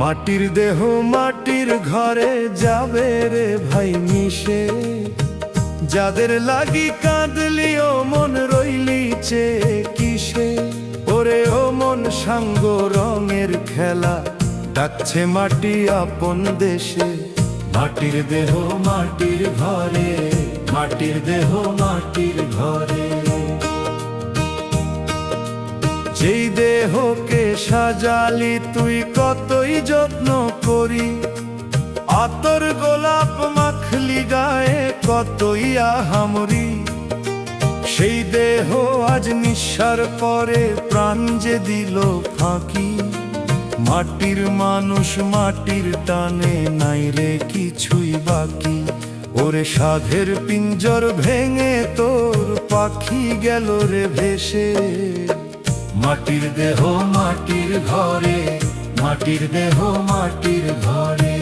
মাটির দেহ মাটির ঘরে যাবে রে ভাই মিশে, যাদের লাগি কাঁদলিও মন রইলি চেয়ে কিসে। ওরে ও মন সাঙ্গ রঙের খেলা ডাকছে মাটি আপন দেশে। মাটির দেহ মাটির ঘরে, মাটির দেহ মাটির ঘরে। যেই দেহকে সাজালি তুই কতই যত্ন করি, আতর গোলাপ মাখলি গায়ে কতই আহামরি। সেই দেহ আজ নিঃসার পরে প্রাণ যে দিল ফাঁকি। মাটির মানুষ মাটির টানে নাই রে কিছুই বাকি। ওরে সাধের পিঞ্জর ভেঙে তোর পাখি গেল রে ভেসে। মাটির দেহ মাটির ঘরে, মাটির দেহ মাটির ঘরে।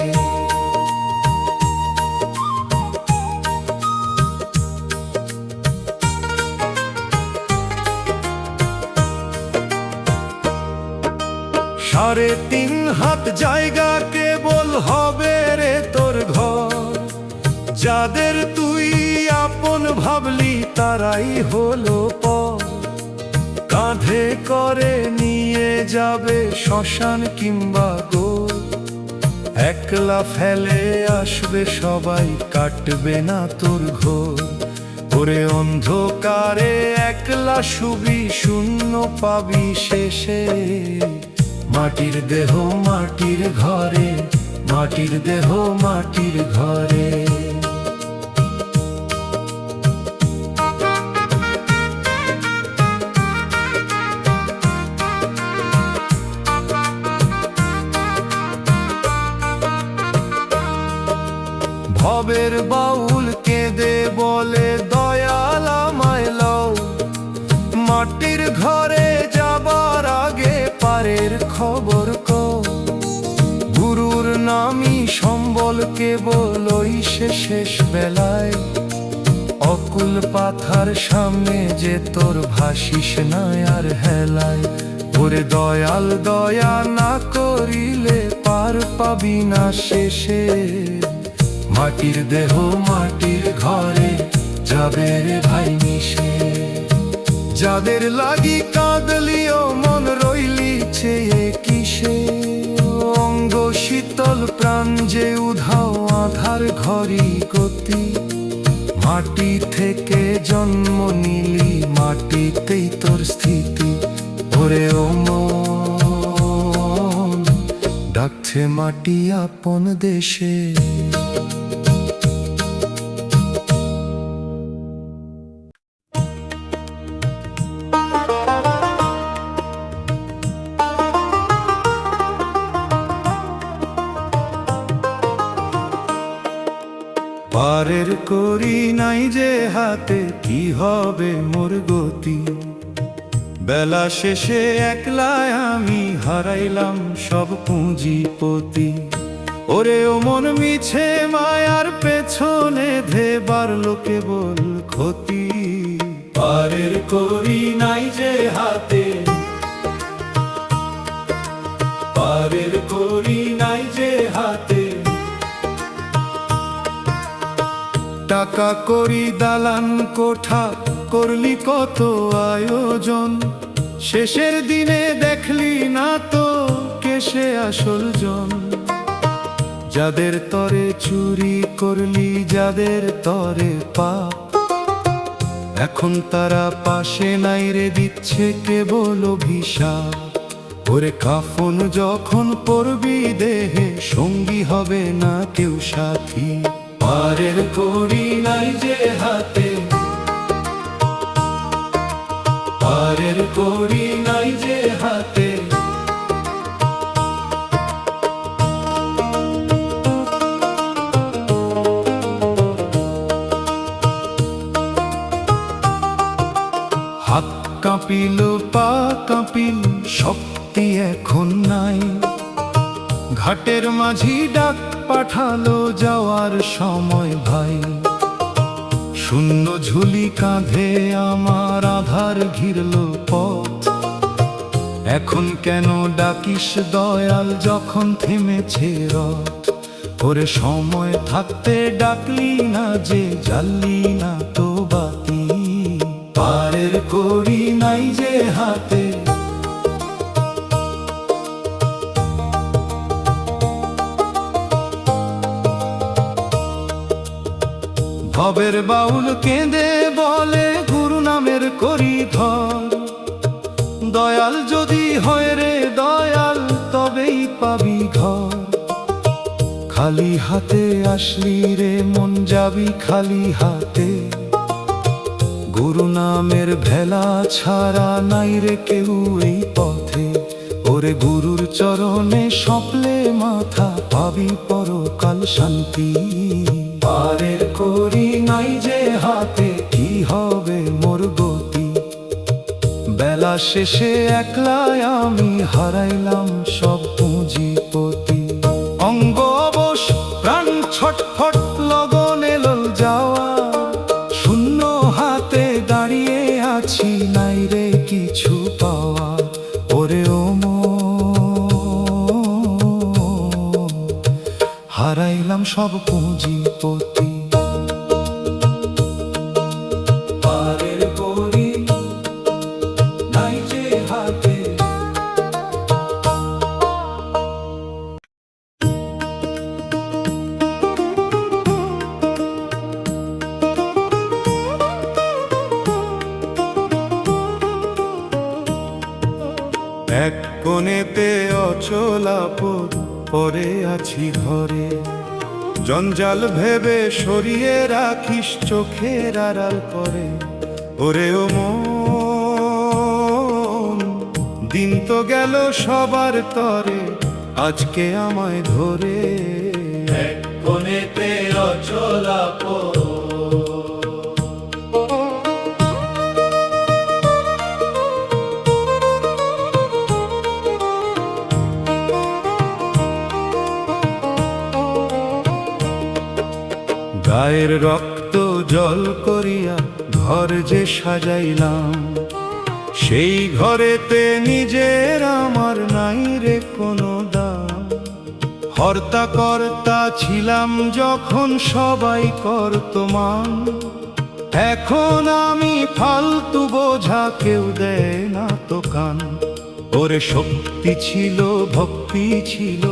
সাড়ে তিন হাত জায়গা কেবল হবে রে তোর ঘর। যাদের তুই আপন ভাবলি তারাই হলো পর। কাঁধে করে নিয়ে যাবে শ্মশান কিংবা গোল। একলা ফেলে আসবে সবাই, কাটবে না তোর ঘোর। ওরে অন্ধকারে একলা শুবি, শূন্য পাবি শেষে। মাটির দেহ মাটির ঘরে, মাটির দেহ মাটির ঘরে। ভবের বাউল কেঁদে বলে দয়াল আমায় লও। মাটির ঘরে যাবার আগে পারের খবর কও। গুরুর নামই সম্বল কেবল ওই শেষ বেলায়। অকুল পাথার সামনে যে তোর ভাসিস না আর হেলায়। ওরে দয়াল দয়া না করিলে পার পাবি না শেষে। মাটির দেহ মাটির ঘরে যাবে রে ভাই মিশে। যাদের লাগি কাঁদলিও মন রইলি চেয়ে কিসে। অঙ্গ শীতল প্রাণ যে উধাও আধার ঘরি গতি। মাটি থেকে জন্ম নিলি মাটিতেই তোর স্থিতি। ওরে ও মন ডাকছে মাটি আপন দেশে। পারের করি নাই যে হাতে, কি হবে মোর গতি। বেলা শেষে একলায় আমি হারাইলাম সব পুঁজিপতি। ওরে ও মন মিছে মায়ার পেছনে ধেবার লোকে বল ক্ষতি। পারের করি নাই যে হাতে, পারের করি নাই যে হাতে। টাকা করি দালান কোঠা করলি কত আয়োজন। শেষের দিনে দেখলি না তো কেসে আসল জন। যাদের তরে চুরি করলি, যাদের তরে পাপ, এখন তারা পাশে নাই রে, দিচ্ছে কেবল অভিশাপ। ওরে কাফন যখন পরবি দেহে, সঙ্গী হবে না কেউ সাথী। পারের করি নাই যে হাতে, পারের করি নাই যে হাতে। হাত কাঁপিল পা কাঁপিল, শক্তি এখন নাই। ঘাটের মাঝি ডাক পাঠালো যাওয়ার সময় ভাই। শূন্য ঝুলি কাঁধে আমার আধার ঘিরল পথ। এখন কেন ডাকিস দয়াল যখন থেমেছে রথ? ওরে সময় থাকতে ডাকলি না যে, জ্বাললি না তো বাতি, পারের করি নাই যে হাতে। ভবের বাউল কেঁদে বলে গুরু নামের করি ধর, দয়াল যদি হয় রে দয়াল তবেই পাবি ঘর। খালি হাতে আসলি রে মন যাবি খালি হাতে, গুরু নামের ভেলা ছাড়া নাই রে কেউ এই পথে। ওরে গুরুর চরণে সপলে মাথা পাবি পরকাল শান্তি, পারের করি নাই যে হাতে কি হবে মোর গতি। বেলা শেষে একলাই আমি হারাইলাম সব পুঁজিপতি, অঙ্গ অবশ প্রাণ ছটফট লগনে লোল যাওয়া, শূন্য হাতে দাঁড়িয়ে আছি নাই রে কিছু পাওয়া। ওরে ও হারাইলাম সব পুঁজিপতি, পারের করি নাই যে হাতে। এক কোণেতে অচলাপদ পরে আছি ঘরে, জঞ্জাল ভেবে সরিয়ে রাখিস চোখের আড়াল করে। ওরে ও মন, দিন তো গেল সবার তরে, আজকে আমায় ধরে। এক কোণেতে অচলাপদ গায়ের রক্ত জল করিয়া ঘর যে সাজাইলাম, সেই ঘরেতে নিজের আমার নাই রে কোনো দাম। হর্তা কর্তা ছিলাম যখন সবাই করত মান, এখন আমি ফালতু বোঝা কেউ দেয় না তো কান। ওরে শক্তি ছিল ভক্তি ছিল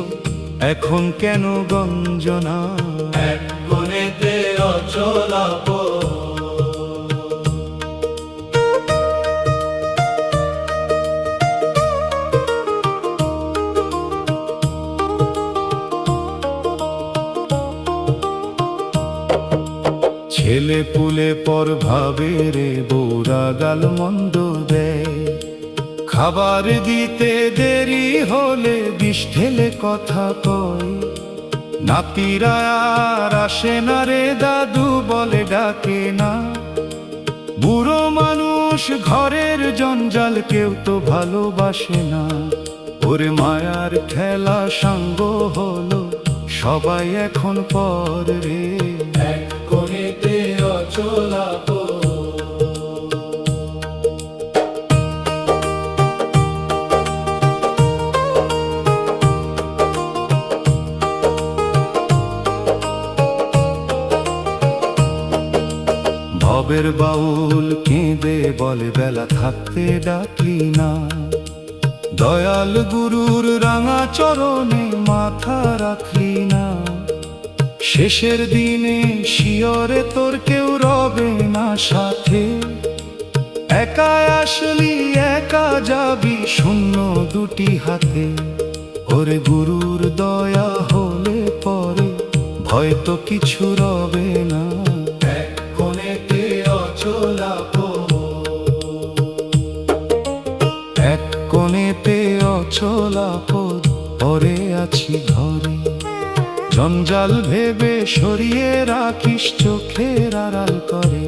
এখন কেন গঞ্জনা, এক কোণেতে অচলাপদ। ছেলে পুলে পর ভাবে রে বৌরা গাল মন্দ দেয়, খাবার দিতে দেরি হলে বিষ ঢেলে কথা কয়। নাতিরা আর আসে না রে দাদু বলে ডাকে না, বুড়ো মানুষ ঘরের জঞ্জাল কেউ তো ভালোবাসে না। ওরে মায়ার খেলা সাঙ্গ হলো সবাই এখন পর রে, এক কোণেতে অচলাপদ। ভবের বাউল কেঁদে বলে বেলা থাকতে ডাকলি না, দয়াল গুরুর রাঙা চরণে মাথা রাখলি না। শেষের দিনে শিয়রে তোর কেউ রবে না সাথে, একা আসলি একা যাবি শূন্য দুটি হাতে। ওরে গুরুর দয়া হলে পরে ভয় তো কিছু রবে না, এক কোণেতে অচলাপদ। এক কোণেতে অচলাপদ পরে আছি ঘরে, জঞ্জাল ভেবে সরিয়ে রাখিস চোখের আড়াল করে।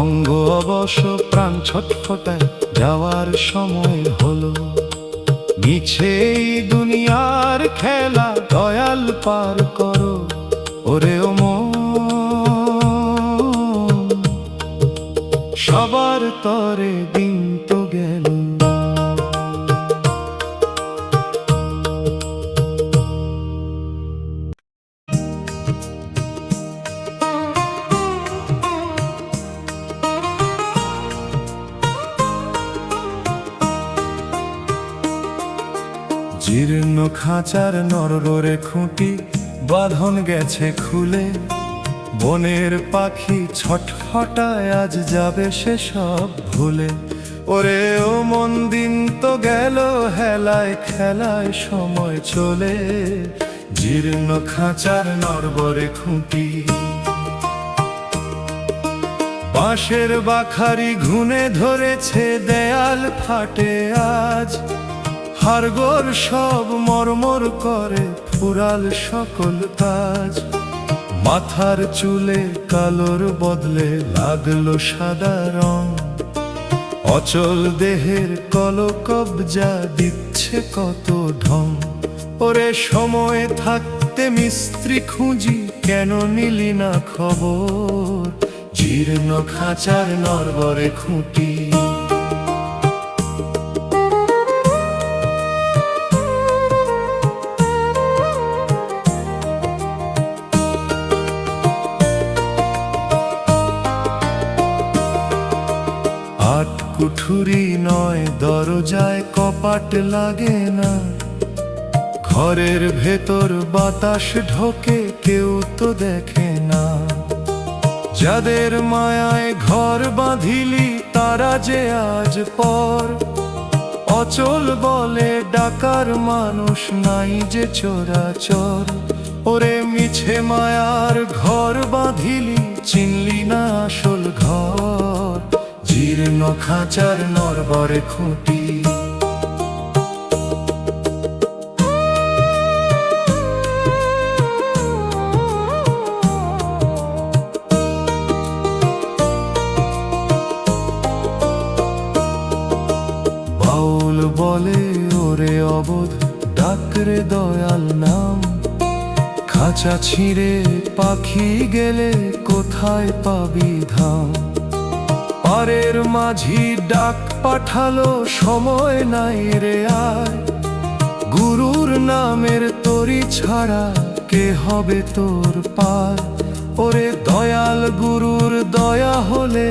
অঙ্গ অবশ প্রাণ ছটফটায় যাওয়ার সময় হলো, মিছে এই দুনিয়ার খেলা দয়াল পার করো। ওরে ও মন, সবার তরে দিন তো গেল। জীর্ণ খাঁচার নররে খুঁটি বাঁধন গেছে খুলে, বনের পাখি ছটফটায় আজ যাবে সে সব ভুলে। ওরে ও মন, দিন তো গেল হেলায় খেলায় সময় চলে, জীর্ণ খাঁচার নরবরে খুঁটি। বাঁশের বাখারি ঘুনে ধরেছে, দেয়াল ফাটে আজ, হাড়গোড় সব মরমর করে ফুরাল সকল কাজ। মাথার চুলে কালোর বদলে লাগলো সাদা রং, অচল দেহের কলকব্জা দিচ্ছে কত ঢং। ওরে সময় থাকতে মিস্ত্রি খুঁজি, কেন নিলি না খবর, জীর্ণ খাঁচার নরবরে খুঁটি। আট কুঠুরি নয়, দরজায় কপাট লাগে না, ঘরের ভেতর বাতাস ঢোকে কেউ তো দেখে না। যাদের মায়ায় ঘর বাঁধিলি তারা যে আজ পর, অচল বলে ডাকার মানুষ নাই যে চোরাচর। ওরে মিছে মায়ার ঘর বাঁধিলি, চিনলি না আসল ঘর, জীর্ণ খাঁচার নরবরে খুঁটি। বাউল বলে ওরে অবোধ, ডাকরে দয়াল নাম, খাঁচা ছিঁড়ে পাখি গেলে কোথায় পাবি ধাম। পারের মাঝি ডাক পাঠালো, সময় নাই রে আয়, গুরুর নামের তরি ছাড়া কে হবে তোর পার। ওরে দয়াল গুরুর দয়া হলে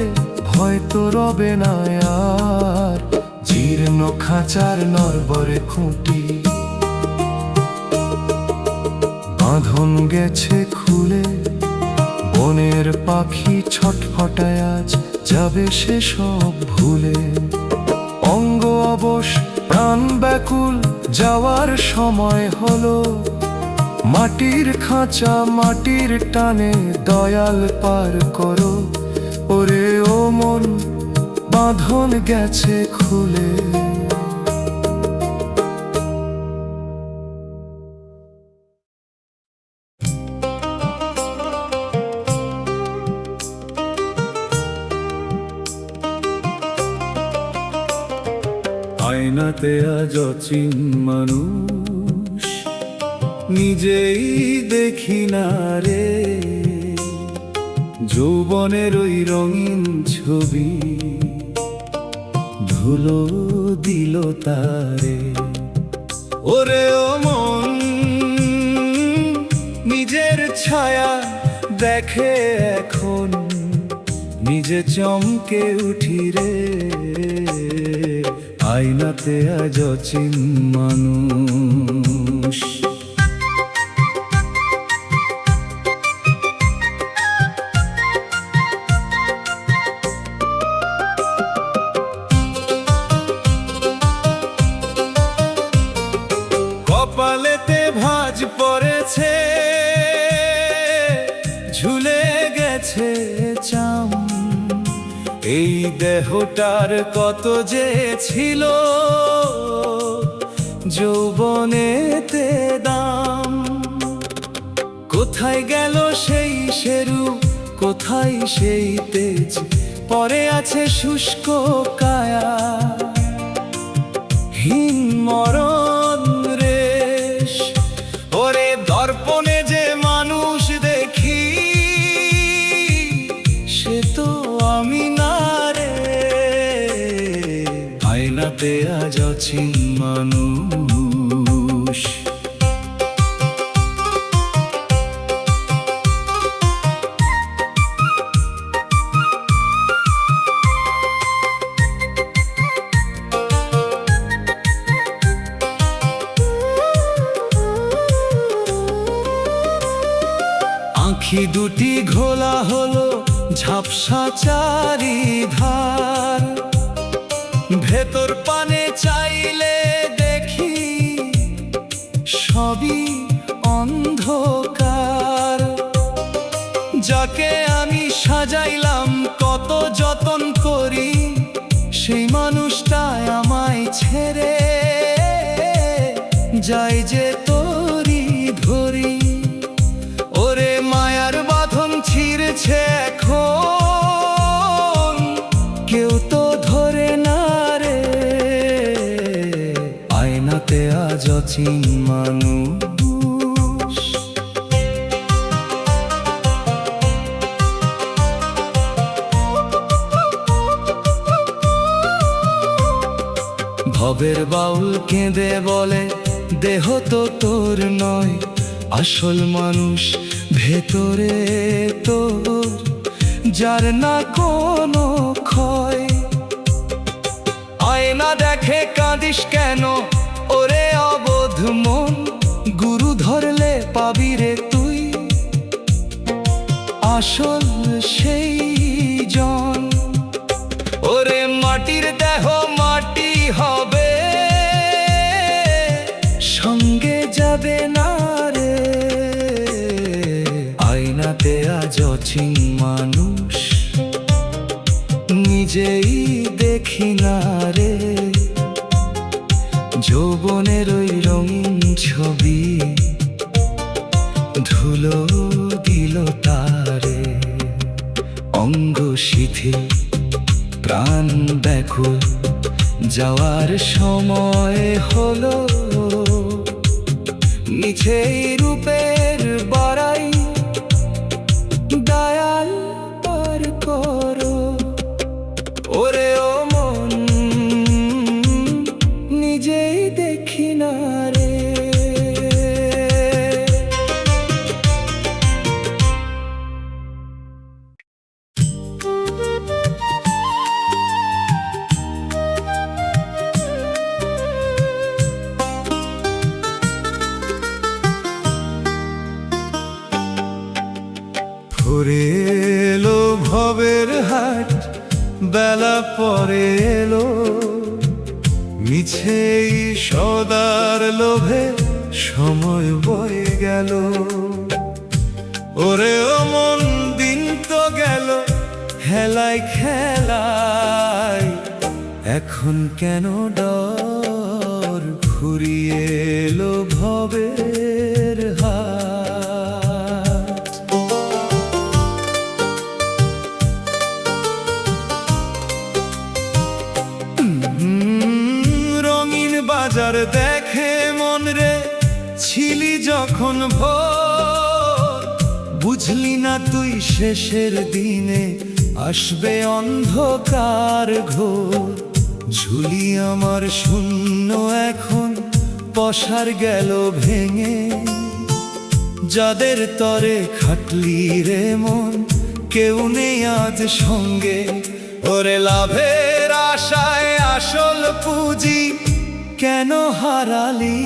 ভয় তো রবে না আর, জীর্ণ খাঁচার নরবরে খুঁটি। বাঁধন গেছে খুলে, বনের পাখি ছটফটায় আজ যাবে সে সব ভুলে। অঙ্গ অবশ প্রাণ ব্যাকুল, যাওয়ার সময় হলো, মাটির খাঁচা মাটির টানে দয়াল পার করো। ওরে ও মন, বাঁধন গেছে খুলে। আয়নাতে আজ অচিন মানুষ, নিজেই দেখি না রে, যৌবনের ওই রঙিন ছবি ধুলো দিল তারে। ওরে ও মন, নিজের ছায়া দেখে এখন, নিজে চমকে উঠি রে, আয়নাতে আজ অচিন মানুষ। কপালেতে ভাঁজ পড়েছে, ঝুলে গেছে চাম, এই দেহটার কত যে ছিল যৌবনেতে দাম। কোথায় গেল সেই শেরু, কোথায় সেই তেজ, পরে আছে শুষ্ক কায়া, হীন মরণ রেশ। ওরে দর্পণে যে মানুষ দেখি, সে তো আমি না রে, আয়নাতে আজ অচিন মানুষ। আখি দুটি ঘোলা হলো ঝাপসা চারিধার, ভেতর পানে চাইলে দেখি সবই অন্ধকার। যাকে আমি সাজাইলাম কত যতন করি, সেই মানুষটাই আমায় ছেড়ে যাই যে তরি ধরি। ওরে মায়ার বাঁধন ছিঁড়েছে এখন, কেউ তো ধরে না রে। আয়নাতে আজ অচিন মানুষ, ভবের বাউল কেঁদে বলে দেহ তো তোর নয়, আসল মানুষ ভেতরে তোর, যার না কোনো ক্ষয়। আয়না দেখে কাঁদিস কেন ওরে অবোধ মন, গুরু ধরলে পাবি রে তুই আসল সেই জন। ওরে মাটির দেহ মাটি হবে, সঙ্গে যাবে না রে। আয়নাতে আজ অচিন মানুষ, নিজেই দেখি না রে। যৌবনের ওই রঙিন ছবি ধুলো দিল তারে। অঙ্গ শিথিল প্রাণ ব্যাকুল, যাওয়ার সময় হলো। মিছেই রূপের বাড়াই, দয়াল পার করো। ওরে ও মন, নিজেই দেখি না রে। ঘুরে এলো ভবের হাট, বেলা পরে এলো। মিছেই সদার লোভে সময় বয়ে গেল। ওরে ও মন, দিন তো গেল হেলায় খেলায়, এখন কেন ডর? ঘুরিয়ে এলো ভবের হাট। রঙিন বাজার দেখে মন রে, ছিলি যখন ভোর। বুঝলি না তুই শেষের দিনে আসবে অন্ধকার ঘোর। ঝুলি আমার শূন্য এখন, পসার গেল ভেঙে। যাদের তরে খাটলি রে মন, কেউ নেই আজ সঙ্গে। ওরে লাভের আশায় আসল পুঁজি কেন হারালি?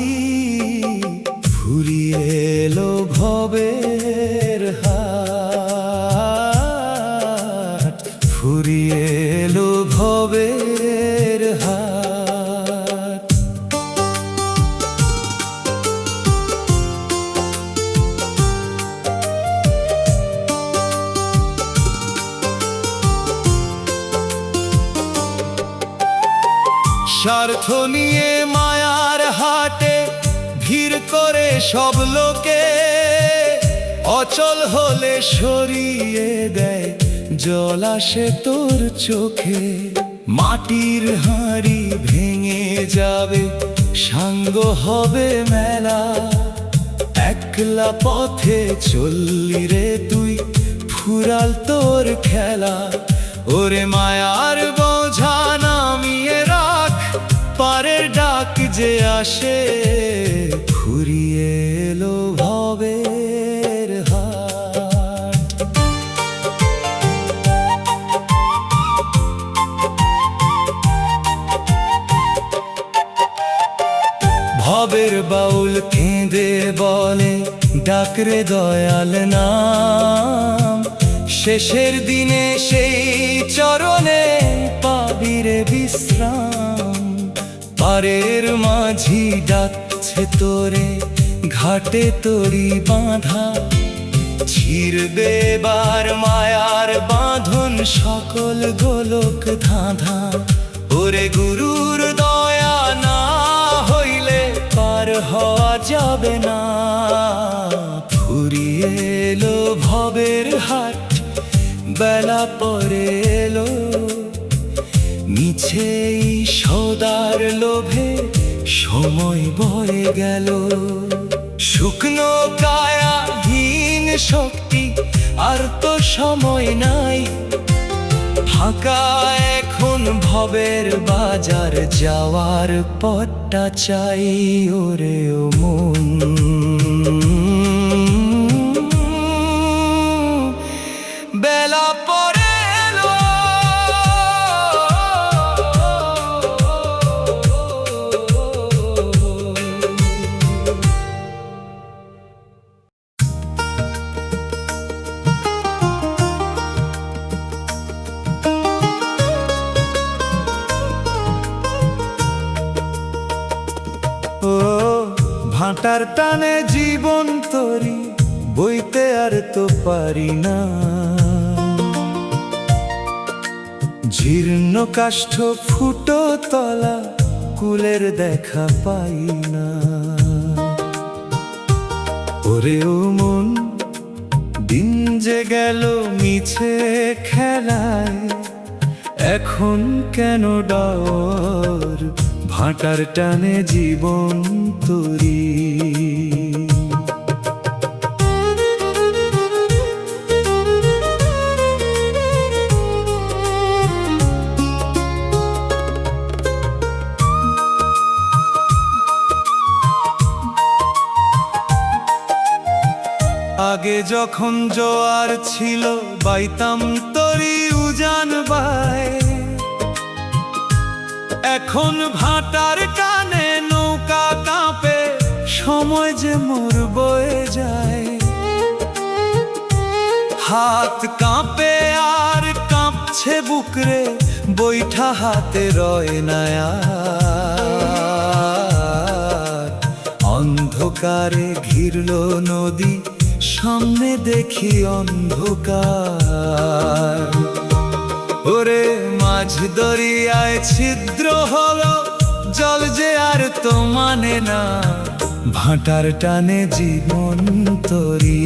ফুরিয়ে এলো ভবের হাট, ফুরিয়ে এলো ভবের হাট। স্বার্থ নিয়ে মায়ার হাটে ভিড় করে সব লোকে, অচল হলে সরিয়ে দেয় জল আসে তোর চোখে। মাটির হাঁড়ি ভেঙে যাবে, সাঙ্গ হবে মেলা। একলা পথে চললি রে তুই, ফুরাল তোর খেলা। ওরে মায়ার বোঝা নামিয়ে রাখ, পারের ডাক যে আসে। ফুরিয়ে এলো ভবের হাট। ভবের বাউল কেঁদে বলে ডাকরে দয়াল নাম, শেষের দিনে সেই চরণে পাবিরে বিশ্রাম। পারের মাঝি ডাকছে তোরে, ঘাটে তরি বাঁধা, ছিড়বে বার মায়ার বাঁধন, সকল গোলক ধাঁধা। ওরে গুরুর দয়া না হইলে পার হওয়া যাবে না। ফুরিয়ে এলো ভবের হাট, বেলা পরে এলো, মিছেই সদার লোভে সময় বয়ে গেল। শুকনো কায়াহীন শক্তি, আর তো সময় নাই, ফাঁকা এখন ভবের বাজার, যাওয়ার পথটা চাই। ওরে ও মন, বেলা পরে এলো, ও ভাটার টানে জীবন তরি, বইতে আর তো পারি না। জীর্ণ কাষ্ঠ ফুটো তলা, কুলের দেখা পাই না। ওরে ও মন, দিন যে গেল মিছে খেলায়, এখন কেন ডর, ভাটার টানে জীবন তরি। আগে যখন জোয়ার ছিল, বাইতাম তরি উজান বায়, এখন ভাটার টানে নৌকা কাঁপে, সময় যে মোর বয়ে যায়। হাত কাঁপে আর কাঁপছে বুকরে, বৈঠা হাতে রয় না আর। অন্ধকারে ঘিরল নদী, সামনে দেখি অন্ধকার। ওরে মাঝ দরিয়ায় ছিদ্র হলো, জল যে আর তো মানে না, ভাটার টানে জীবন তরি।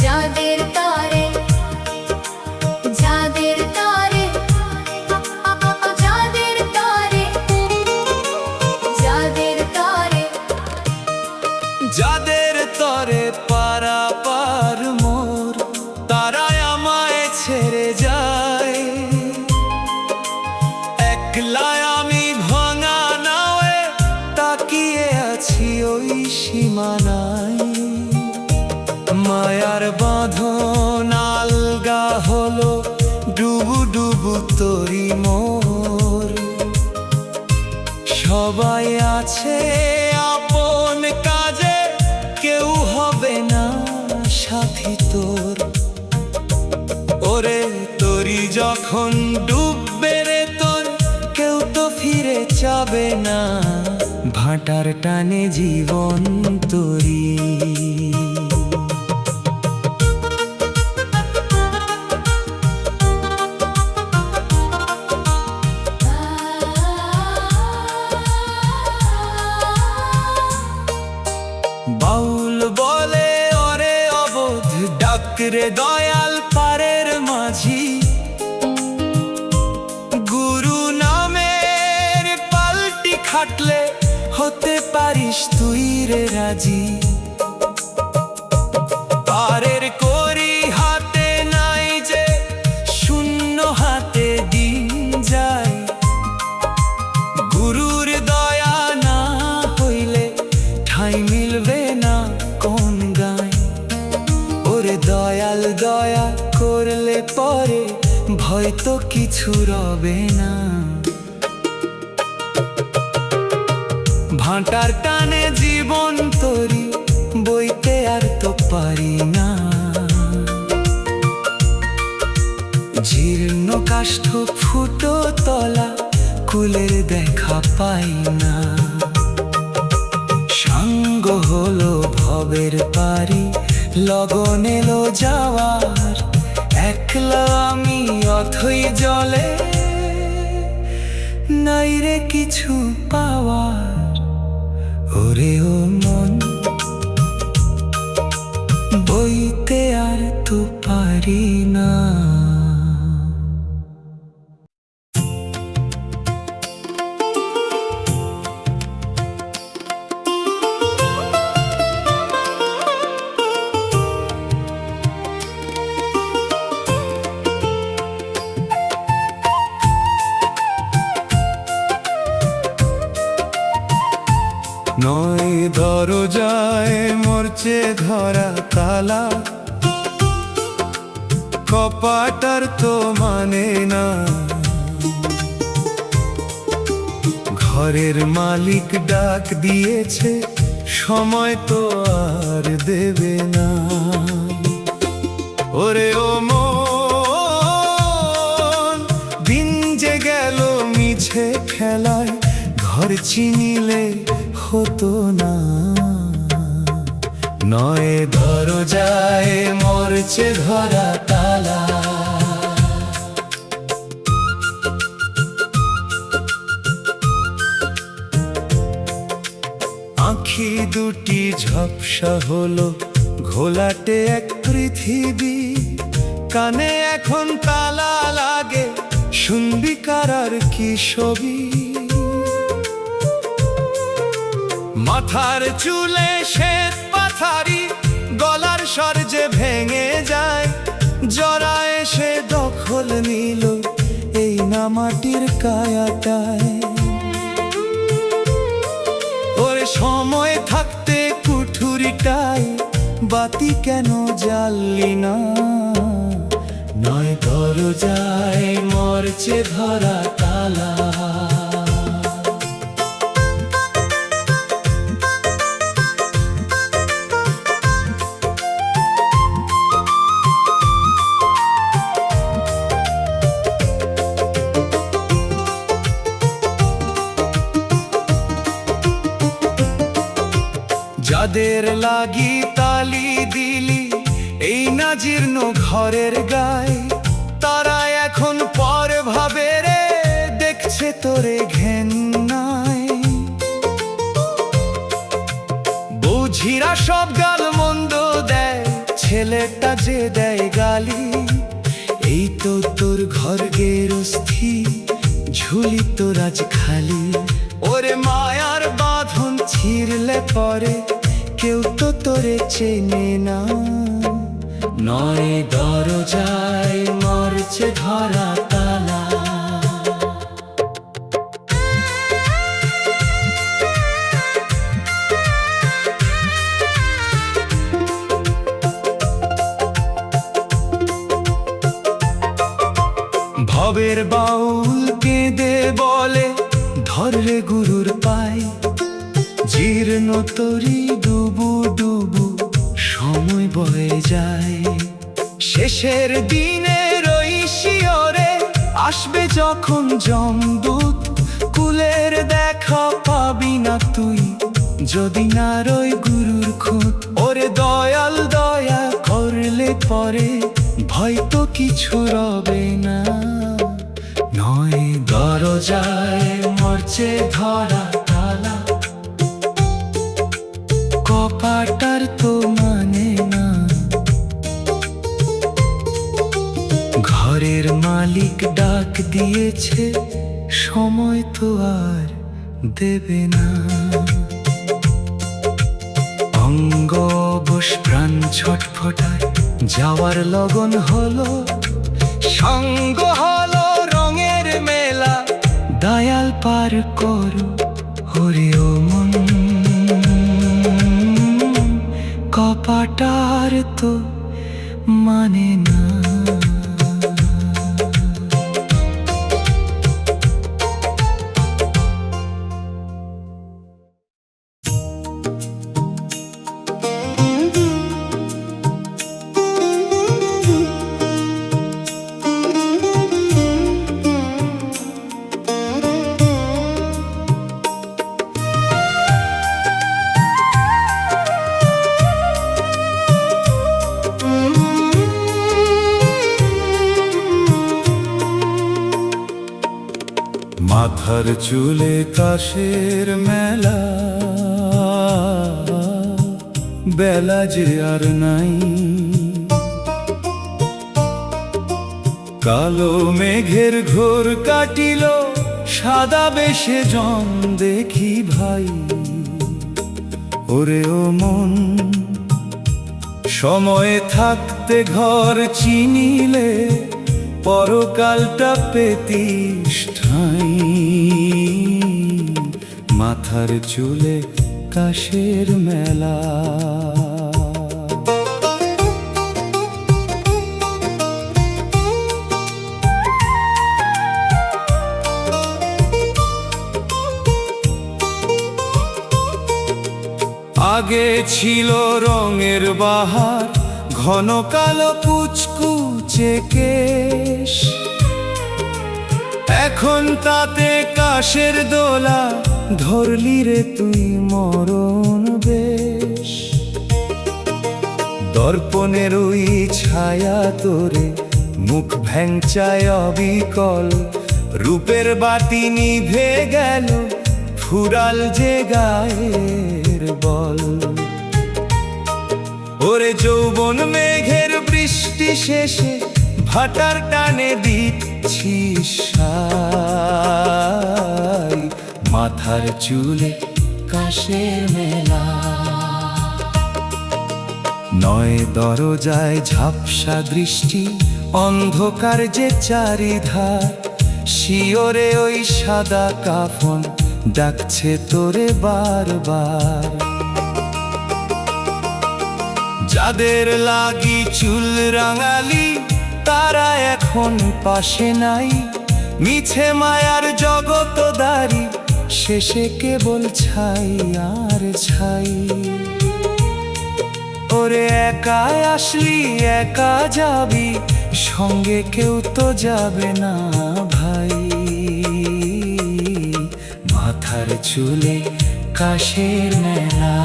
যাদের তারে, যাদের তারে, যাদের তারে, যাদের তারে, যাদের তরে পারাপার মোর, তারাই আমায় ছেড়ে যায়। একলা আমি ভাঙা নাওয়ে, তাকিয়ে আছি ওই সীমানায়। মায়ার বাঁধন আলগা হলো, ডুবু ডুবু তরি মোর। সবাই আছে আপন কাজে, কেউ হবে না সাথী তোর। ওরে তরি যখন ডুববে রে তোর, কেউ তো ফিরে যাবে না, ভাটার টানে জীবন তরি। বাউল বলে ওরে অবোধ, ডাকরে দয়াল পারের মাঝি। গুরু নামের পাল্টি খাটলে, হতে পারিস তুই রে রাজি। পারের করি হাতে নাই যে, শূন্য হাতে দিন যায়। গুরুর দয়া না হইলে, ঠাঁই মিলবে না কোন গায়। ওরে দয়াল দয়া করলে পরে, ভয় তো কিছু রবে না। ভাটার টানে জীবন তরি বইতে আর তো পারি না। জীর্ণ কাষ্ঠ ফুটো তলা কুলের দেখা পাই না। সাঙ্গ হলো ভবের পারি লগন এলো যাওয়ার, একলা আমি অথই জলে নাই রে কিছু পাওয়ার। ওরে ও মন বইতে আর তো পারি না। নয় দরজায় মরচে ধরা তালা, কপাটার তো মানে না। ঘরের মালিক ডাক দিয়েছে, সময় তো আর দেবে না। ওরে ও মন দিন যে গেল মিছে খেলায়, ঘর চিনিলে হতো না। নয় দরজায় মরচে ধরা তালা। আঁখি দুটি ঝাপসা হলো, ঘোলাটে এক পৃথিবী। কানে এখন তালা লাগে, শুনবি কারার কি ছবি। মাথার চুলে শ্বেত পাথারি, গলার স্বর যে ভেঙে যায়। জরা এসে দখল নিল এই না মাটির কায়াটায়। ওরে সময় থাকতে কুঠুরিটায় বাতি কেন জ্বাললি না। নয় দরজায় মরচে ধরা তালা। যাদের লাগি তালি দিলি এই না জীর্ণ ঘরের গায়ে, তারা এখন পর ভাবে রে, দেখছে তোরে ঘেন্নায়। বুঝিরা সব গাল মন্দ দেয়, ছেলেটা যে দেয় গালি। এই তো তোর ঘর গেরস্থি, ঝুলি তোর আজ খালি। ওরে মায়ার বাঁধন ছিঁড়লে পরে কেউ তো তোরে চেনে না। নয় দরজায় মরচে ধরা তালা। ভবের বাউল কেঁদে বলে, ধরে গুরুর পায়। জীর্ণ তরি ডুবু ডুবু সময় বয়ে যায়। শেষের দিনের ওই শিয়রে আসবে যখন যমদূত। কুলের দেখা পাবি না তুই যদি না রই গুরুর খুঁত। ওরে দয়াল দয়া করলে পরে ভয় তো কিছু রবে না। নয় দরজায় মরচে ধরা তালা, কপাটার তো মানে না। ঘরের মালিক ডাক দিয়েছে, সময় তো আর দেবে না। অঙ্গ অবশ প্রাণ ছটফটায়, যাওয়ার লগন হলো। সঙ্গ হলো রঙের মেলা, দয়াল পার করো হরে ও মন। কপাটার তো মানে না। মাথার চুলে কাশের মেলা, বেলা যে আর নাই। কালো মেঘের ঘোর কাটিল, সাদা বেশে জন দেখি ভাই। ওরে ও মন, সময়ে থাকতে ঘর চিনিলে পরকালটা পেতিস ঠাঁই। মাথার চুলে কাশের মেলা। আগে ছিল রঙের বাহার, ঘন কালো কুচকুচে কেশ। এখন তাতে কাশের দোলা, ধরলি রে তুই মরণ বেশ। দর্পণের ওই ছায়া তোরে, মুখ ভ্যাংচায় অবিকল। রূপের বাতি নিভে গেল, ফুরাল যে গায়ের বল। ওরে যৌবন মেঘের বৃষ্টি শেষে, ভাটার টানে দিচ্ছিস সাই। মাথার চুলে কাশের মেলা। নয় দরজায় ঝাপসা দৃষ্টি, অন্ধকার যে চারিধার। শিওরে ওই সাদা কাফন, ডাকছে তোরে বারবার। যাদের লাগি চুল রাঙালি, তারা এখন পাশে নাই। মিছে মায়ার জগতদারি, শেষে কেবল ছাই আর ছাই। ওরে একা আসলি একা যাবি, সঙ্গে কেউ তো যাবে না ভাই। মাথার চুলে কাশের মেলা।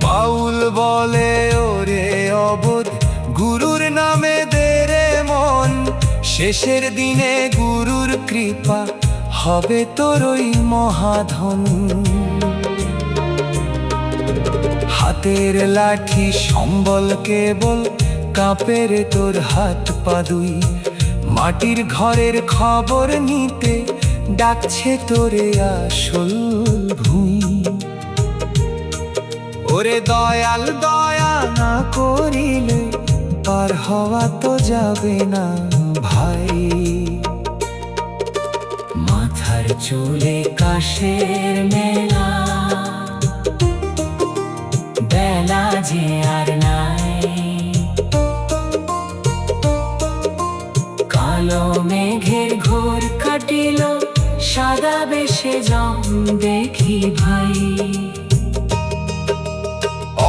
বাউল বলে ওরে অবোধ, গুরুর নামে দে রে মন। শেষের দিনে গুরুর কৃপা, হবে তোর ওই মহাধন। হাতের লাঠি সম্বল কেবল, কাঁপে রে তোর হাত পা দুই। মাটির ঘরের খবর নিতে, ডাকছে তোরে আসল ভুঁই। ওরে দয়াল দয়া না করিলে, পার হওয়া তো যাবে না ভাই। মাথার চুলে কাশের মেলা, বেলা যে আর নাই। কালো মেঘের ঘোর কাটিল, সাদা বেশে জন দেখি ভাই।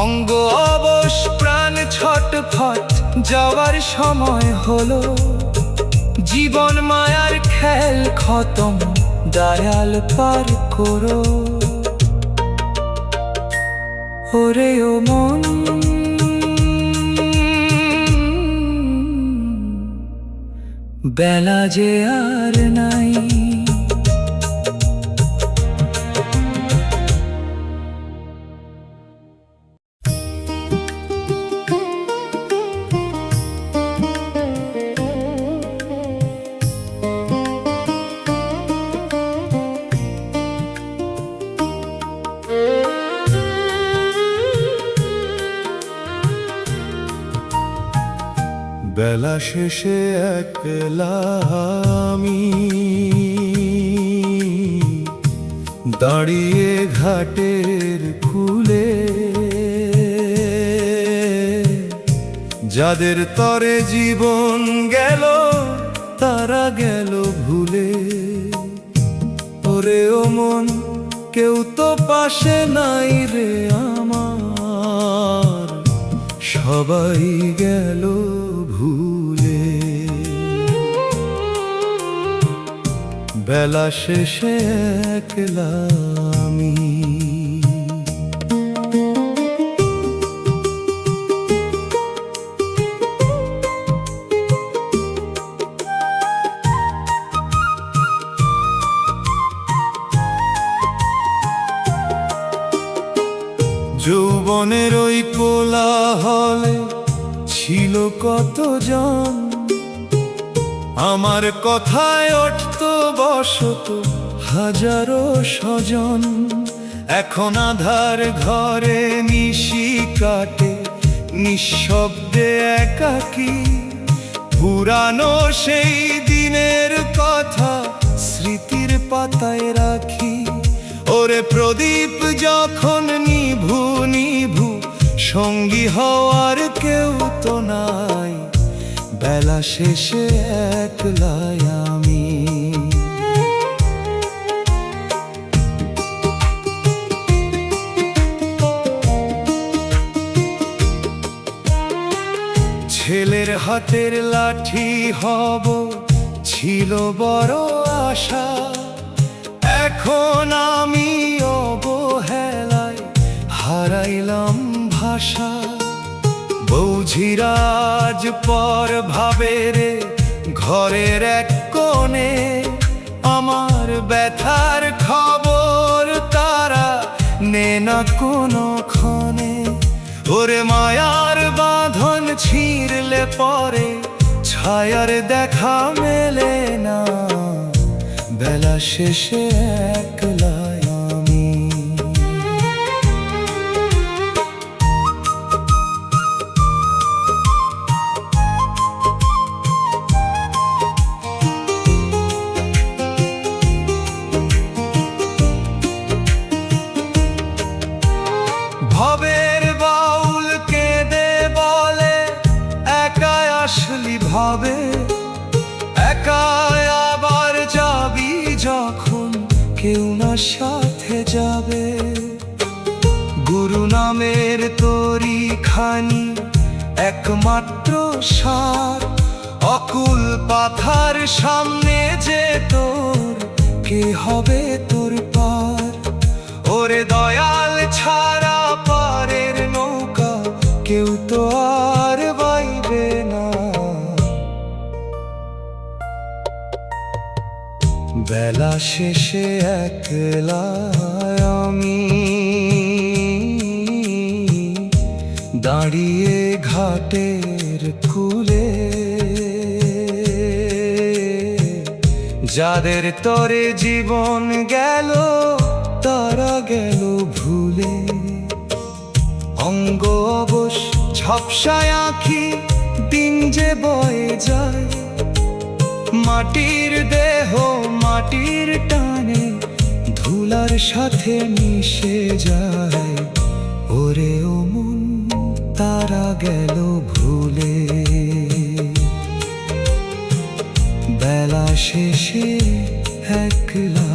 অঙ্গ অবশ প্রাণ ছটফট, যাওয়ার সময় হলো। জীবন মায়ার খেল খতম, দয়াল পার করো। ওরে ও মন, বেলা যে আর নাই। বেলা শেষে একলা আমি, দাঁড়িয়ে ঘাটের কূলে। যাদের তরে জীবন গেল, তারা গেল ভুলে। ওরে ও মন, কেউ তো পাশে নাই রে আমার। সবাই গেল ভুলে। বেলা শেষে একলা আমি। যৌবনের ওই কোলাহলে ছিল কতজন, আমার কথায় অটত বসত হাজারো স্বজন। এখন আধার ঘরে নিশি কাটে নিঃশব্দে একাকী, পুরানো সেই দিনের কথা স্মৃতির পাতায় রাখি। ওরে প্রদীপ যখন নিভু নিভু, সঙ্গী হওয়ার কেউ তো নাই, বেলা শেষে একলাই আমি। ছেলের হাতের লাঠি হব ছিল বড় আশা, এখন আমি অবহেলায় হারাইলাম ভাষা। বৌঝিরাজ পর ভাবে রে ঘরের এক কোণে, আমার ব্যথার খবর তারা নে না কোনো ক্ষণে। ওরে মায়ার বাঁধন ছিঁড়লে পরে ছায়ার দেখা মেলে না, বেলা শেষে একলাই আমি। ভবের বাউল কেঁদে বলে একাই আসলি ভাবে, একাই আবার যাবি যখন কেউ না সাথে যাবে। গুরু নামের তরি খানি একমাত্র সার, অকুল পাথার সামনে যে তোর কে হবে তোর পার। ওরে দয়াল ছাড়া পারের নৌকা কেউ তো আর বাইবে না, বেলা শেষে একলা আমি। দাঁড়িয়ে ঘাটের কূলে যাদের তরে জীবন গেল তারা গেল ভুলে। অঙ্গ অবশ ঝাপসায় আঁখি দিন যে বয়ে যায়, মাটির দেহ মাটির টানে ধুলার সাথে মিশে যায়। ওরে ও মন তারা গেল ভুলে, বেলা শেষে একলা